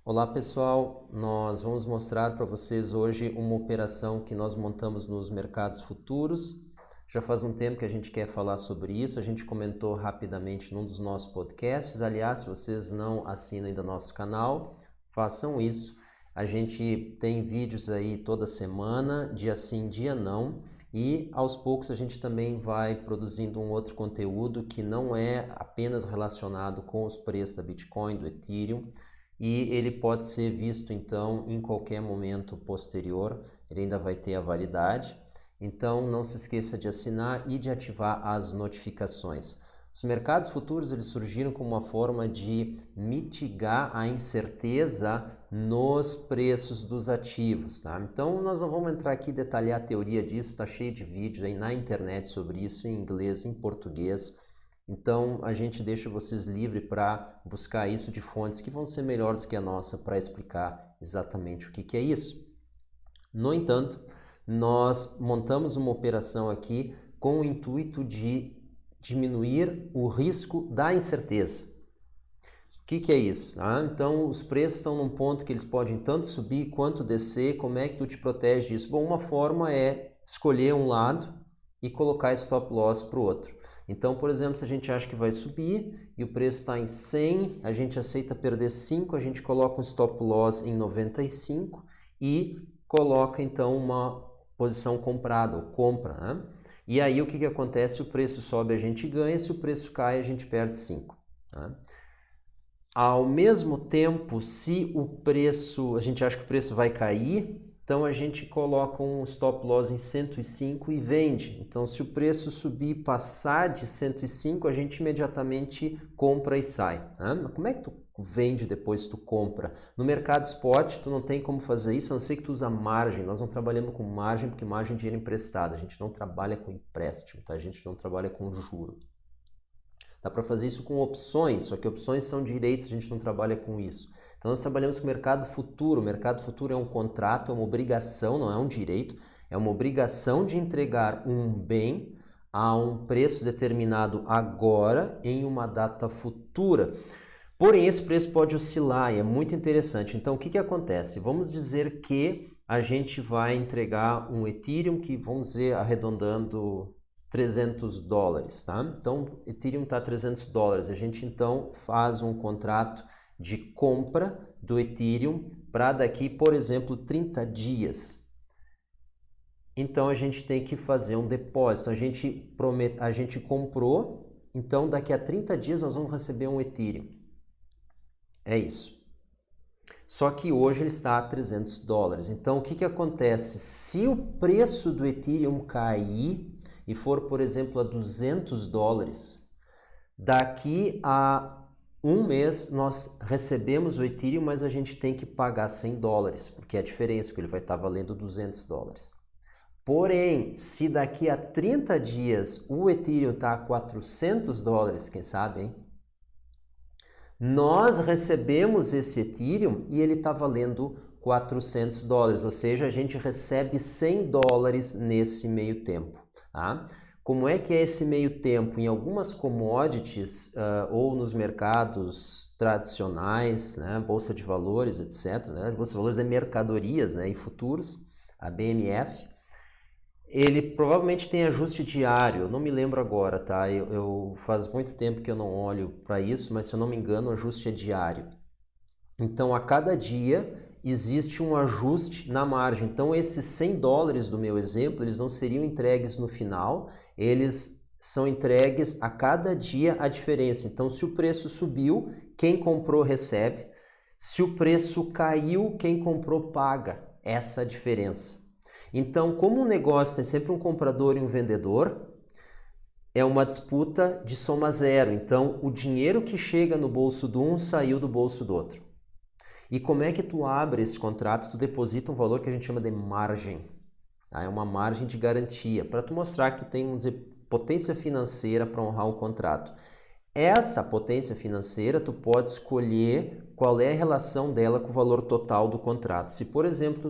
Olá pessoal, nós vamos mostrar para vocês hoje uma operação que nós montamos nos mercados futuros. Já faz um tempo que a gente quer falar sobre isso, a gente comentou rapidamente num dos nossos podcasts. Aliás, se vocês não assinam ainda nosso canal, façam isso. A gente tem vídeos aí toda semana, dia sim, dia não, e aos poucos a gente também vai produzindo um outro conteúdo que não é apenas relacionado com os preços da Bitcoin, do Ethereum, e ele pode ser visto então em qualquer momento posterior, ele ainda vai ter a validade. Então não se esqueça de assinar e de ativar as notificações. Os mercados futuros eles surgiram como uma forma de mitigar a incerteza nos preços dos ativos, tá? Então nós não vamos entrar aqui e detalhar a teoria disso, está cheio de vídeos aí na internet sobre isso, em inglês, em português. Então a gente deixa vocês livres para buscar isso de fontes que vão ser melhores do que a nossa para explicar exatamente o que é isso. No entanto, nós montamos uma operação aqui com o intuito de diminuir o risco da incerteza. O que é isso? Então os preços estão num ponto que eles podem tanto subir quanto descer. Como é que tu te protege disso? Bom, uma forma é escolher um lado e colocar stop loss para o outro. Então, por exemplo, se a gente acha que vai subir e o preço está em 100, a gente aceita perder 5, a gente coloca um stop loss em 95 e coloca então uma posição comprada, ou compra, né? E aí o que acontece? O preço sobe, a gente ganha, se o preço cai, a gente perde 5. Tá? Ao mesmo tempo, se o preço, a gente acha que o preço vai cair, então a gente coloca um stop loss em 105 e vende. Então se o preço subir e passar de 105, a gente imediatamente compra e sai. Né? Mas como é que tu vende depois que tu compra? No mercado spot, tu não tem como fazer isso, a não ser que tu usa margem. Nós não trabalhamos com margem, porque margem é dinheiro emprestado. A gente não trabalha com empréstimo, tá? A gente não trabalha com juro. Dá para fazer isso com opções, só que opções são direitos, a gente não trabalha com isso. Então nós trabalhamos com o mercado futuro. O mercado futuro é um contrato, é uma obrigação, não é um direito, é uma obrigação de entregar um bem a um preço determinado agora em uma data futura. Porém, esse preço pode oscilar e é muito interessante. Então, o que acontece? Vamos dizer que a gente vai entregar um Ethereum que, vamos dizer, arredondando $300, tá? Então, Ethereum está a $300. A gente então faz um contrato de compra do Ethereum para daqui, por exemplo, 30 dias. Então, a gente tem que fazer um depósito. A gente comprou, então daqui a 30 dias nós vamos receber um Ethereum. É isso. Só que hoje ele está a $300. Então, o que acontece? Se o preço do Ethereum cair e for, por exemplo, a $200, daqui a um mês nós recebemos o Ethereum, mas a gente tem que pagar $100, porque é a diferença, porque ele vai estar valendo $200. Porém, se daqui a 30 dias o Ethereum está a $400, quem sabe, hein? Nós recebemos esse Ethereum e ele está valendo $400, ou seja, a gente recebe $100 nesse meio tempo. Tá? Como é que é esse meio tempo? Em algumas commodities ou nos mercados tradicionais, né, bolsa de valores, etc., né, bolsa de valores é mercadorias, né, e futuros, a BMF, ele provavelmente tem ajuste diário, eu não me lembro agora, tá? Eu faz muito tempo que eu não olho para isso, mas se eu não me engano, o ajuste é diário. Então, a cada dia existe um ajuste na margem. Então, esses $100 do meu exemplo, eles não seriam entregues no final, eles são entregues a cada dia a diferença. Então, se o preço subiu, quem comprou recebe. Se o preço caiu, quem comprou paga essa diferença. Então, como um negócio tem sempre um comprador e um vendedor, é uma disputa de soma zero. Então, o dinheiro que chega no bolso de um saiu do bolso do outro. E como é que tu abre esse contrato? Tu deposita um valor que a gente chama de margem. Tá? É uma margem de garantia, para tu mostrar que tem, vamos dizer, potência financeira para honrar o contrato. Essa potência financeira, tu pode escolher qual é a relação dela com o valor total do contrato. Se, por exemplo,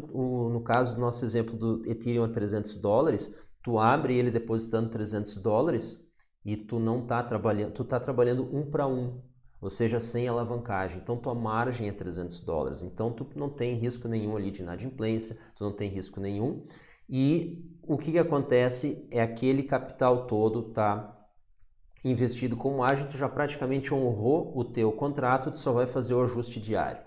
no caso do nosso exemplo do Ethereum a $300, tu abre ele depositando $300 e tu não está trabalhando, tu está trabalhando 1 para 1. ou seja, sem alavancagem. Então, tua margem é $300. Então, tu não tem risco nenhum ali de inadimplência, tu não tem risco nenhum. E o que acontece é aquele capital todo tá investido com margem, tu já praticamente honrou o teu contrato, tu só vai fazer o ajuste diário.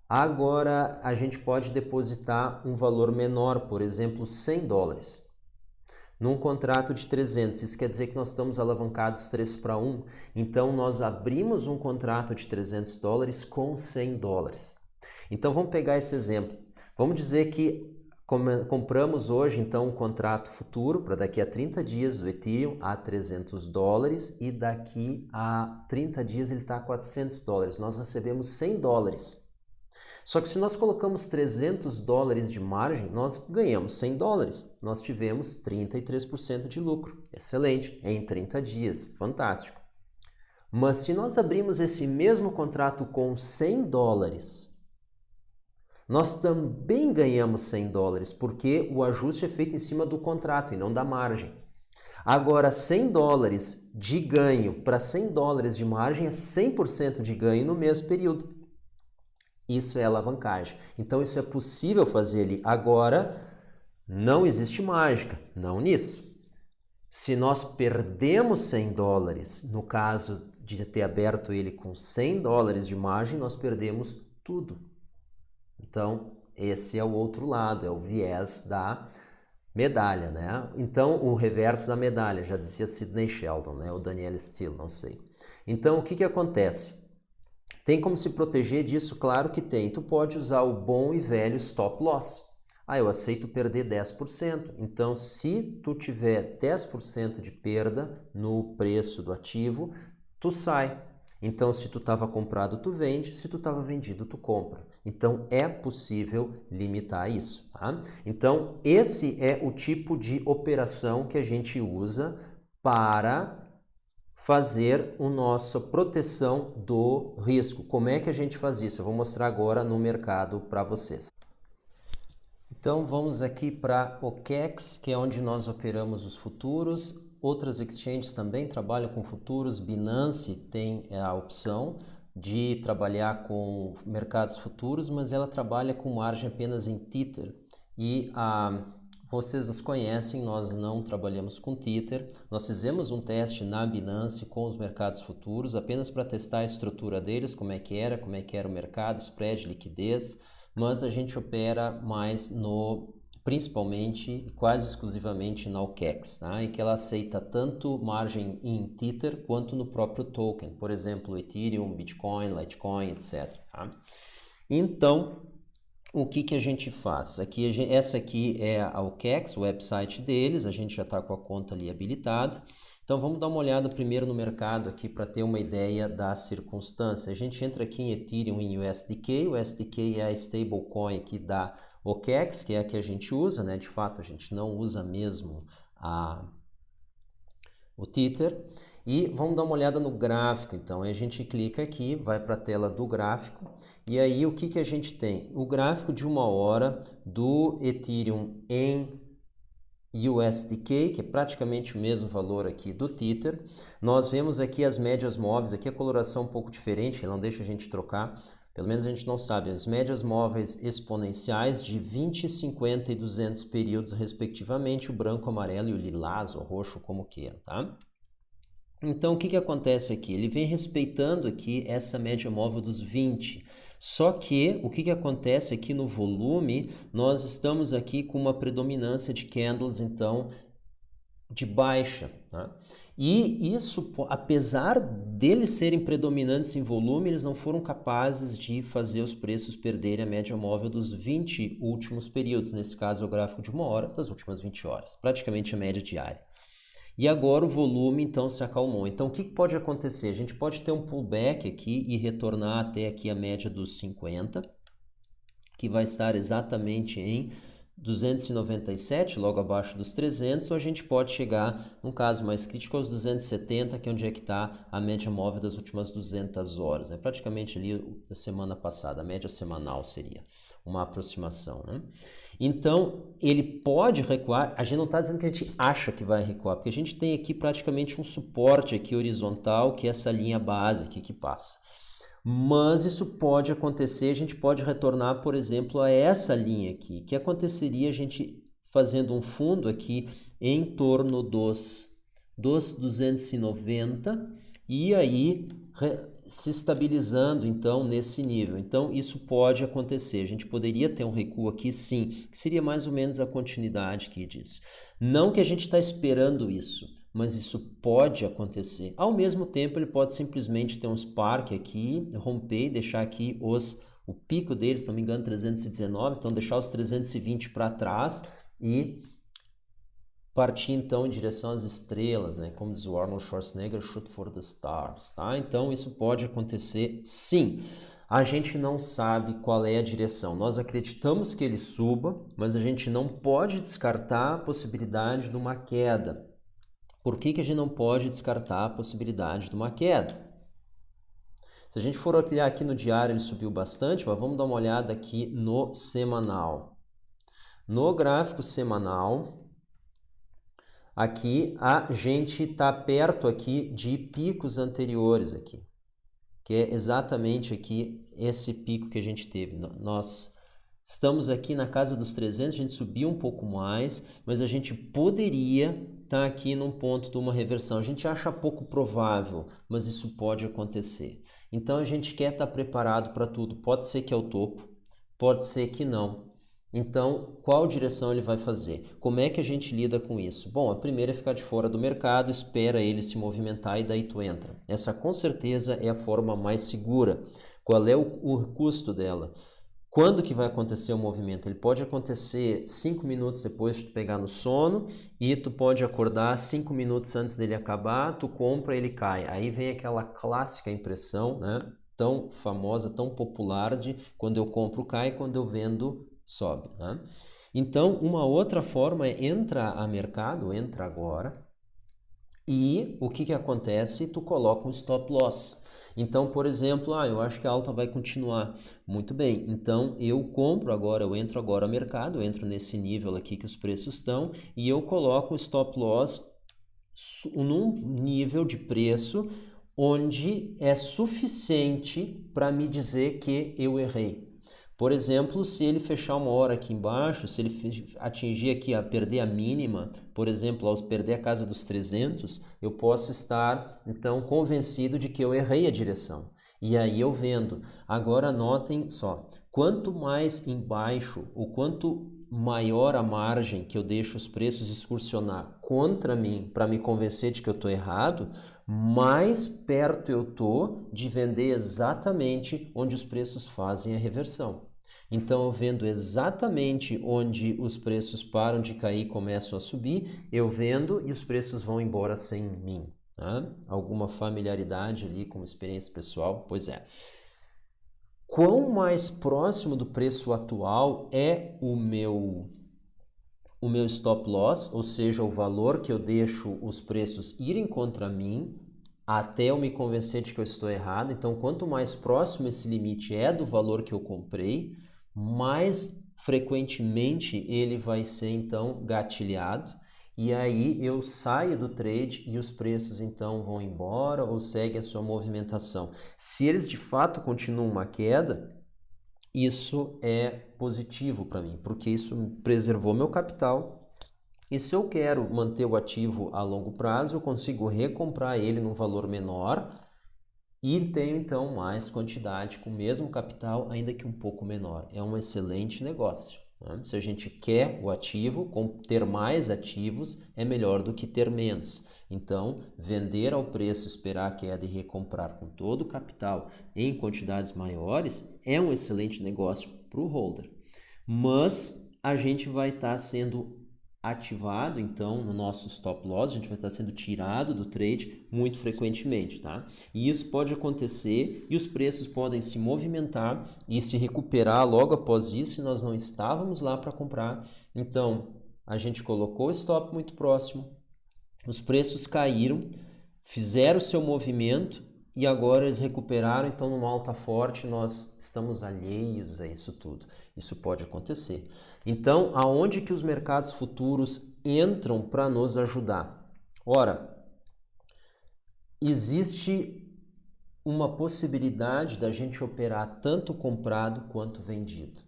Agora, a gente pode depositar um valor menor, por exemplo, $100. Num contrato de 300, isso quer dizer que nós estamos alavancados 3-1. Então, nós abrimos um contrato de $300 com $100. Então, vamos pegar esse exemplo. Vamos dizer que compramos hoje, então, um contrato futuro para daqui a 30 dias do Ethereum a $300 e daqui a 30 dias ele está a $400. Nós recebemos $100. Só que se nós colocamos $300 de margem, nós ganhamos $100. Nós tivemos 33% de lucro. Excelente, em 30 dias, fantástico. Mas se nós abrimos esse mesmo contrato com $100, nós também ganhamos $100, porque o ajuste é feito em cima do contrato e não da margem. Agora, $100 de ganho para $100 de margem é 100% de ganho no mesmo período. Isso é alavancagem. Então, isso é possível fazer ali. Agora, não existe mágica, não nisso. Se nós perdemos $100, no caso de ter aberto ele com $100 de margem, nós perdemos tudo. Então, esse é o outro lado, é o viés da medalha, né? Então, o reverso da medalha, já dizia Sidney Sheldon, né? Ou Danielle Steele, não sei. Então, o que acontece? Tem como se proteger disso? Claro que tem. Tu pode usar o bom e velho stop loss. Ah, eu aceito perder 10%. Então, se tu tiver 10% de perda no preço do ativo, tu sai. Então, se tu estava comprado, tu vende. Se tu estava vendido, tu compra. Então, é possível limitar isso, tá? Então, esse é o tipo de operação que a gente usa para fazer a nossa proteção do risco. Como é que a gente faz isso? Eu vou mostrar agora no mercado para vocês. Então, vamos aqui para o OKEx, que é onde nós operamos os futuros. Outras exchanges também trabalham com futuros. Binance tem a opção de trabalhar com mercados futuros, mas ela trabalha com margem apenas em Tether. E vocês nos conhecem, nós não trabalhamos com Tether. Nós fizemos um teste na Binance com os mercados futuros, apenas para testar a estrutura deles, como é que era o mercado, spread, liquidez, mas a gente opera mais principalmente, quase exclusivamente na OKEx, tá? E que ela aceita tanto margem em Tether quanto no próprio token, por exemplo, Ethereum, Bitcoin, Litecoin, etc. Tá? Então, o que a gente faz? Essa aqui é a OKEx, o website deles, a gente já está com a conta ali habilitada. Então vamos dar uma olhada primeiro no mercado aqui para ter uma ideia da circunstância. A gente entra aqui em Ethereum em USDK, o USDK é a stablecoin aqui da OKEx, que é a que a gente usa, né? De fato a gente não usa mesmo o Tether. E vamos dar uma olhada no gráfico, então a gente clica aqui, vai para a tela do gráfico e aí o que a gente tem? O gráfico de 1 hora do Ethereum em USDK, que é praticamente o mesmo valor aqui do Tether. Nós vemos aqui as médias móveis, aqui a coloração um pouco diferente, não deixa a gente trocar, pelo menos a gente não sabe, as médias móveis exponenciais de 20, 50 e 200 períodos respectivamente, o branco, amarelo e o lilás ou roxo, como queiram, tá? Então, o que acontece aqui? Ele vem respeitando aqui essa média móvel dos 20. Só que, o que acontece aqui no volume, nós estamos aqui com uma predominância de candles, então, de baixa. Tá? E isso, apesar deles serem predominantes em volume, eles não foram capazes de fazer os preços perderem a média móvel dos 20 últimos períodos. Nesse caso, é o gráfico de 1 hora das últimas 20 horas. Praticamente a média diária. E agora o volume, então, se acalmou. Então, o que pode acontecer? A gente pode ter um pullback aqui e retornar até aqui a média dos 50, que vai estar exatamente em 297, logo abaixo dos 300, ou a gente pode chegar, num caso mais crítico, aos 270, que é onde é que está a média móvel das últimas 200 horas. É praticamente ali da semana passada, a média semanal seria uma aproximação, né? Então, ele pode recuar, a gente não está dizendo que a gente acha que vai recuar, porque a gente tem aqui praticamente um suporte aqui horizontal, que é essa linha base aqui que passa. Mas isso pode acontecer, a gente pode retornar, por exemplo, a essa linha aqui, que aconteceria a gente fazendo um fundo aqui em torno dos 290 e aí se estabilizando então nesse nível. Então isso pode acontecer, a gente poderia ter um recuo aqui sim, que seria mais ou menos a continuidade aqui disso. Não que a gente está esperando isso, mas isso pode acontecer. Ao mesmo tempo, ele pode simplesmente ter um spark aqui, romper e deixar aqui o pico deles, se não me engano, 319, então deixar os 320 para trás e partir então em direção às estrelas, né? Como diz o Arnold Schwarzenegger, shoot for the stars, tá? Então isso pode acontecer sim. A gente não sabe qual é a direção. Nós acreditamos que ele suba, mas a gente não pode descartar a possibilidade de uma queda. Por que a gente não pode descartar a possibilidade de uma queda? Se a gente for olhar aqui no diário, ele subiu bastante, mas vamos dar uma olhada aqui no semanal. No gráfico semanal, aqui a gente está perto aqui de picos anteriores aqui, que é exatamente aqui esse pico que a gente teve. Nós estamos aqui na casa dos 300, a gente subiu um pouco mais, mas a gente poderia estar aqui num ponto de uma reversão. A gente acha pouco provável, mas isso pode acontecer. Então a gente quer estar preparado para tudo. Pode ser que é o topo, pode ser que não. Então, qual direção ele vai fazer? Como é que a gente lida com isso? Bom, a primeira é ficar de fora do mercado, espera ele se movimentar e daí tu entra. Essa com certeza é a forma mais segura. Qual é o custo dela? Quando que vai acontecer o movimento? Ele pode acontecer 5 minutos depois de tu pegar no sono e tu pode acordar 5 minutos antes dele acabar, tu compra e ele cai. Aí vem aquela clássica impressão, né? Tão famosa, tão popular de quando eu compro cai, quando eu vendo sobe, né? Então, uma outra forma é entrar a mercado, entra agora, e o que acontece? Tu coloca um stop loss. Então, por exemplo, eu acho que a alta vai continuar. Muito bem, então eu compro agora, eu entro agora ao mercado, eu entro nesse nível aqui que os preços estão e eu coloco o stop loss num nível de preço onde é suficiente para me dizer que eu errei. Por exemplo, se ele fechar uma hora aqui embaixo, se ele atingir aqui a perder a mínima, por exemplo, ao perder a casa dos 300, eu posso estar, então, convencido de que eu errei a direção. E aí eu vendo. Agora notem só, quanto mais embaixo, ou quanto maior a margem que eu deixo os preços excursionar contra mim para me convencer de que eu estou errado, mais perto eu estou de vender exatamente onde os preços fazem a reversão. Então, eu vendo exatamente onde os preços param de cair e começam a subir, eu vendo e os preços vão embora sem mim. Tá? Alguma familiaridade ali com experiência pessoal? Pois é. Quão mais próximo do preço atual é o meu stop loss, ou seja, o valor que eu deixo os preços irem contra mim até eu me convencer de que eu estou errado. Então, quanto mais próximo esse limite é do valor que eu comprei, mais frequentemente ele vai ser então gatilhado e aí eu saio do trade e os preços então vão embora ou seguem a sua movimentação. Se eles de fato continuam uma queda, isso é positivo para mim, porque isso preservou meu capital. E se eu quero manter o ativo a longo prazo, eu consigo recomprar ele num valor menor e tenho então mais quantidade com o mesmo capital, ainda que um pouco menor. É um excelente negócio. Né? Se a gente quer o ativo, ter mais ativos é melhor do que ter menos. Então, vender ao preço, esperar a queda e recomprar com todo o capital em quantidades maiores é um excelente negócio para o holder. Mas a gente vai estar sendo ativado, então, no nosso stop loss, a gente vai estar sendo tirado do trade muito frequentemente, tá? E isso pode acontecer e os preços podem se movimentar e se recuperar logo após isso e nós não estávamos lá para comprar. Então, a gente colocou o stop muito próximo, os preços caíram, fizeram o seu movimento e agora eles recuperaram, então numa alta forte nós estamos alheios a isso tudo. Isso pode acontecer. Então, aonde que os mercados futuros entram para nos ajudar? Ora, existe uma possibilidade da gente operar tanto comprado quanto vendido.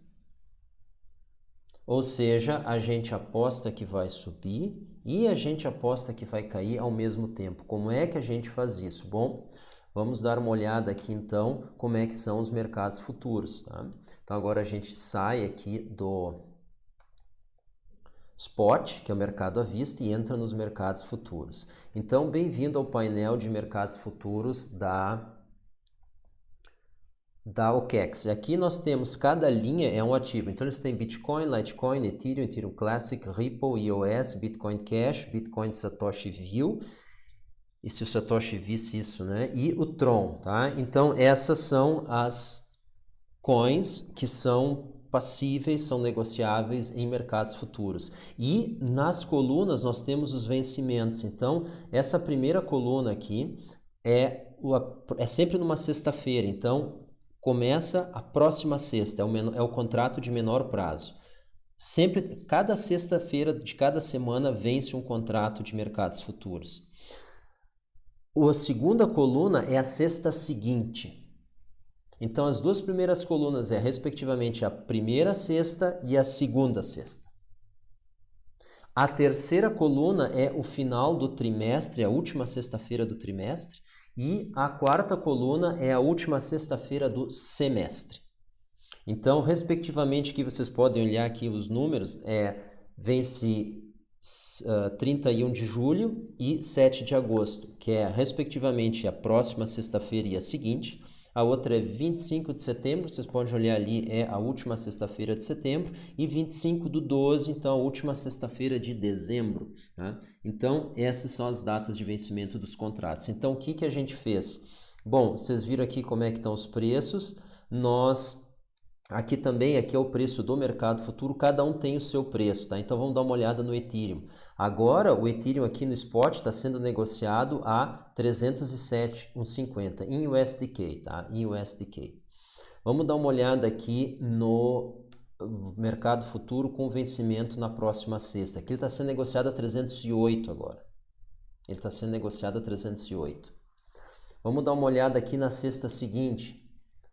Ou seja, a gente aposta que vai subir e a gente aposta que vai cair ao mesmo tempo. Como é que a gente faz isso? Bom, vamos dar uma olhada aqui então como é que são os mercados futuros, tá? Então agora a gente sai aqui do Spot, que é o mercado à vista, e entra nos mercados futuros. Então, bem-vindo ao painel de mercados futuros da OKEx. Aqui nós temos, cada linha é um ativo. Então, eles têm Bitcoin, Litecoin, Ethereum, Ethereum Classic, Ripple, EOS, Bitcoin Cash, Bitcoin Satoshi View. E se o Satoshi visse isso, né? E o Tron, tá? Então, essas são as coins que são passíveis, são negociáveis em mercados futuros. E nas colunas nós temos os vencimentos. Então, essa primeira coluna aqui é sempre numa sexta-feira. Então, começa a próxima sexta, é o contrato de menor prazo. Sempre, cada sexta-feira de cada semana vence um contrato de mercados futuros. A segunda coluna é a sexta seguinte. Então, as duas primeiras colunas é, respectivamente, a primeira sexta e a segunda sexta. A terceira coluna é o final do trimestre, a última sexta-feira do trimestre. E a quarta coluna é a última sexta-feira do semestre. Então, respectivamente, que vocês podem olhar aqui os números, vence 31 de julho e 7 de agosto, que é, respectivamente, a próxima sexta-feira e a seguinte. A outra é 25 de setembro, vocês podem olhar ali, é a última sexta-feira de setembro, e 25 do 12, então a última sexta-feira de dezembro. Tá? Então, essas são as datas de vencimento dos contratos. Então, o que a gente fez? Bom, vocês viram aqui como é que estão os preços. Aqui também, aqui é o preço do mercado futuro, cada um tem o seu preço, tá? Então, vamos dar uma olhada no Ethereum. Agora, o Ethereum aqui no Spot está sendo negociado a 307,50 em USDK, tá? Em USDK. Vamos dar uma olhada aqui no mercado futuro com vencimento na próxima sexta. Aqui ele está sendo negociado a 308 agora. Ele está sendo negociado a 308. Vamos dar uma olhada aqui na sexta seguinte.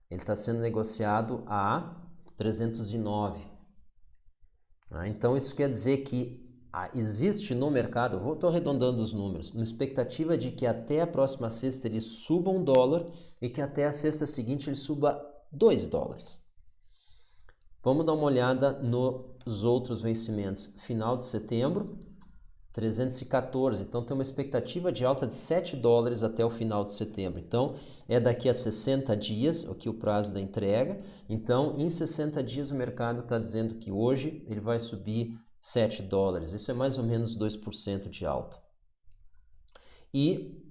Ele está sendo negociado a 309. Então, isso quer dizer que existe no mercado, estou arredondando os números, uma expectativa de que até a próxima sexta ele suba $1 e que até a sexta seguinte ele suba $2. Vamos dar uma olhada nos outros vencimentos. Final de setembro, 314. Então, tem uma expectativa de alta de $7 até o final de setembro. Então, é daqui a 60 dias, aqui o prazo da entrega. Então, em 60 dias, o mercado está dizendo que hoje ele vai subir $7. Isso é mais ou menos 2% de alta. E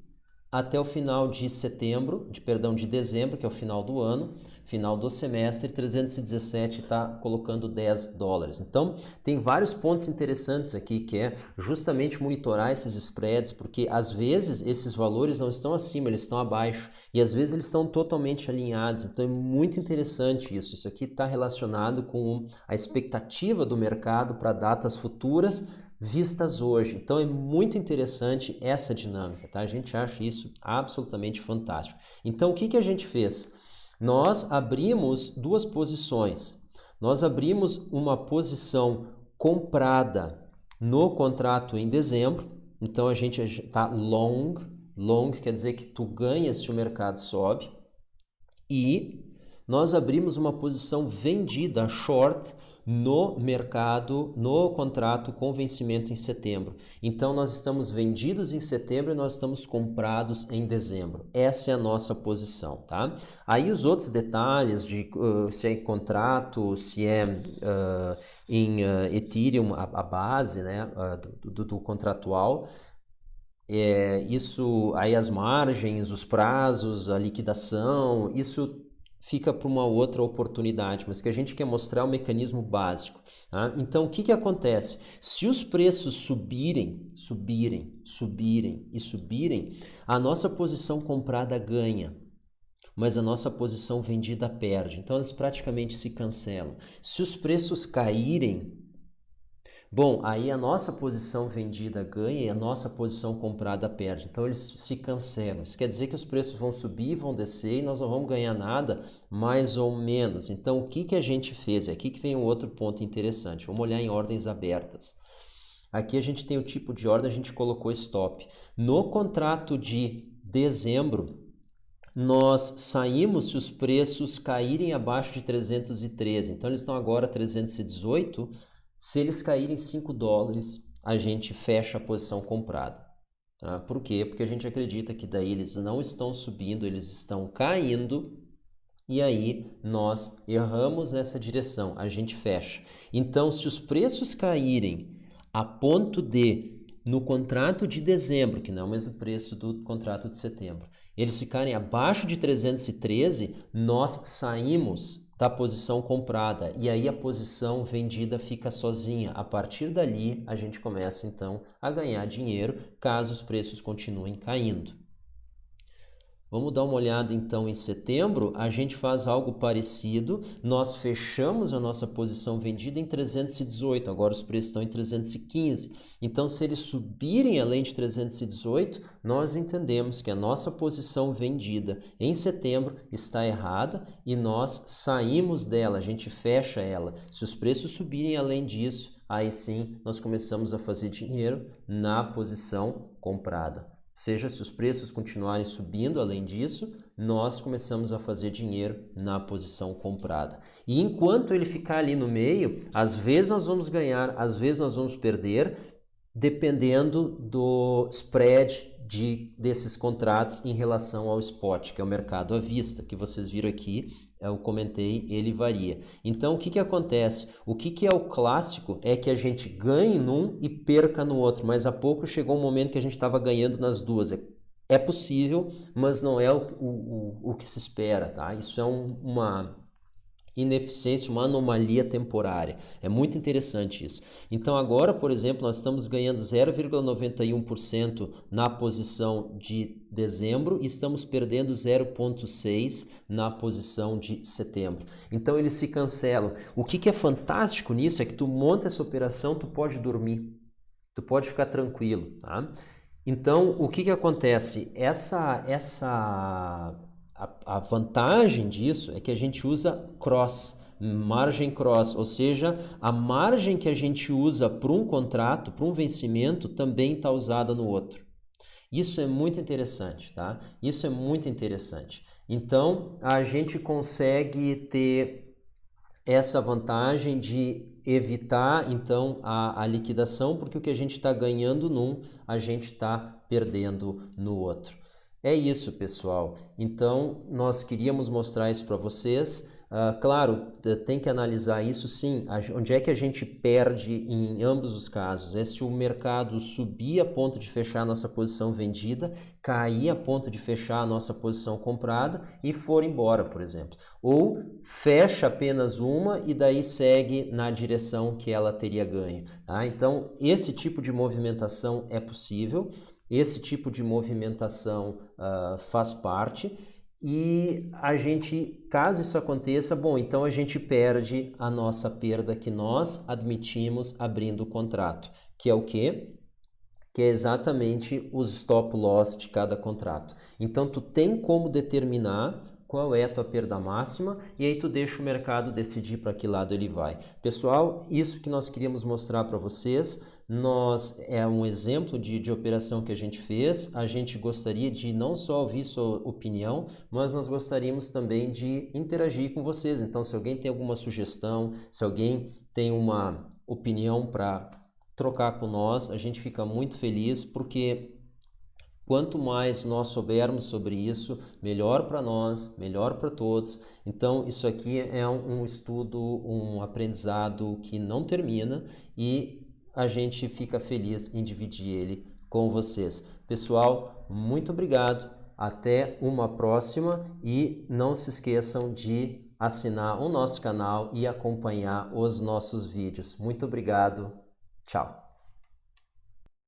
até o final de de dezembro, que é o final do ano, final do semestre, 317 está colocando $10. Então, tem vários pontos interessantes aqui, que é justamente monitorar esses spreads, porque às vezes esses valores não estão acima, eles estão abaixo, e às vezes eles estão totalmente alinhados. Então, é muito interessante isso. Isso aqui está relacionado com a expectativa do mercado para datas futuras, vistas hoje. Então, é muito interessante essa dinâmica, tá? A gente acha isso absolutamente fantástico. Então, o que a gente fez? Nós abrimos duas posições. Nós abrimos uma posição comprada no contrato em dezembro. Então, a gente está long. Long quer dizer que tu ganha se o mercado sobe. E nós abrimos uma posição vendida, short, no mercado, no contrato com vencimento em setembro. Então nós estamos vendidos em setembro e nós estamos comprados em dezembro. Essa é a nossa posição, tá? Aí os outros detalhes de se é em contrato, se é em Ethereum, a base, né, do contratual, isso aí, as margens, os prazos, a liquidação, isso fica para uma outra oportunidade, mas que a gente quer mostrar o mecanismo básico. Tá? Então, o que acontece? Se os preços subirem, a nossa posição comprada ganha, mas a nossa posição vendida perde. Então, elas praticamente se cancelam. Se os preços caírem, bom, aí a nossa posição vendida ganha e a nossa posição comprada perde. Então eles se cancelam. Isso quer dizer que os preços vão subir, vão descer e nós não vamos ganhar nada, mais ou menos. Então o que a gente fez? É aqui que vem um outro ponto interessante. Vamos olhar em ordens abertas. Aqui a gente tem o tipo de ordem, a gente colocou stop. No contrato de dezembro, nós saímos se os preços caírem abaixo de 313. Então eles estão agora 318. Se eles caírem $5, a gente fecha a posição comprada. Tá? Por quê? Porque a gente acredita que daí eles não estão subindo, eles estão caindo, e aí nós erramos nessa direção, a gente fecha. Então, se os preços caírem a ponto de, no contrato de dezembro, que não é o mesmo preço do contrato de setembro, eles ficarem abaixo de 313, nós saímos da posição comprada e aí a posição vendida fica sozinha. A partir dali, a gente começa então a ganhar dinheiro caso os preços continuem caindo. Vamos dar uma olhada então em setembro, a gente faz algo parecido, nós fechamos a nossa posição vendida em 318, agora os preços estão em 315. Então, se eles subirem além de 318, nós entendemos que a nossa posição vendida em setembro está errada e nós saímos dela, a gente fecha ela. Se os preços subirem além disso, aí sim nós começamos a fazer dinheiro na posição comprada. Ou seja, se os preços continuarem subindo além disso, nós começamos a fazer dinheiro na posição comprada. E enquanto ele ficar ali no meio, às vezes nós vamos ganhar, às vezes nós vamos perder, dependendo do spread desses contratos em relação ao spot, que é o mercado à vista, que vocês viram aqui, eu comentei, ele varia. Então, o que acontece? O que é o clássico é que a gente ganhe num e perca no outro, mas há pouco chegou um momento que a gente estava ganhando nas duas. É possível, mas não é o que se espera, tá? Isso é uma ineficiência, uma anomalia temporária. É muito interessante isso. Então agora, por exemplo, nós estamos ganhando 0,91% na posição de dezembro e estamos perdendo 0,6% na posição de setembro. Então eles se cancelam. O que é fantástico nisso é que tu monta essa operação, tu pode dormir, tu pode ficar tranquilo, tá? Então o que acontece? A vantagem disso é que a gente usa cross, margem cross, ou seja, a margem que a gente usa para um contrato, para um vencimento, também está usada no outro. Isso é muito interessante, tá? Isso é muito interessante. Então, a gente consegue ter essa vantagem de evitar, então, a liquidação, porque o que a gente está ganhando num, a gente está perdendo no outro. É isso, pessoal. Então, nós queríamos mostrar isso para vocês. Claro, tem que analisar isso sim. Onde é que a gente perde em ambos os casos? É se o mercado subir a ponto de fechar a nossa posição vendida, cair a ponto de fechar a nossa posição comprada e for embora, por exemplo. Ou fecha apenas uma e daí segue na direção que ela teria ganho. Tá? Então, esse tipo de movimentação é possível. Esse tipo de movimentação faz parte e a gente, caso isso aconteça, bom, então a gente perde a nossa perda que nós admitimos abrindo o contrato, que é o quê? Que é exatamente os stop loss de cada contrato. Então, tu tem como determinar qual é a tua perda máxima, e aí tu deixa o mercado decidir para que lado ele vai. Pessoal, isso que nós queríamos mostrar para vocês. É um exemplo de operação que a gente fez. A gente gostaria de não só ouvir sua opinião, mas nós gostaríamos também de interagir com vocês. Então, se alguém tem alguma sugestão, se alguém tem uma opinião para trocar com nós, a gente fica muito feliz, porque quanto mais nós soubermos sobre isso, melhor para nós, melhor para todos. Então, isso aqui é um estudo, um aprendizado que não termina, e a gente fica feliz em dividir ele com vocês. Pessoal, muito obrigado. Até uma próxima, e não se esqueçam de assinar o nosso canal e acompanhar os nossos vídeos. Muito obrigado. Tchau.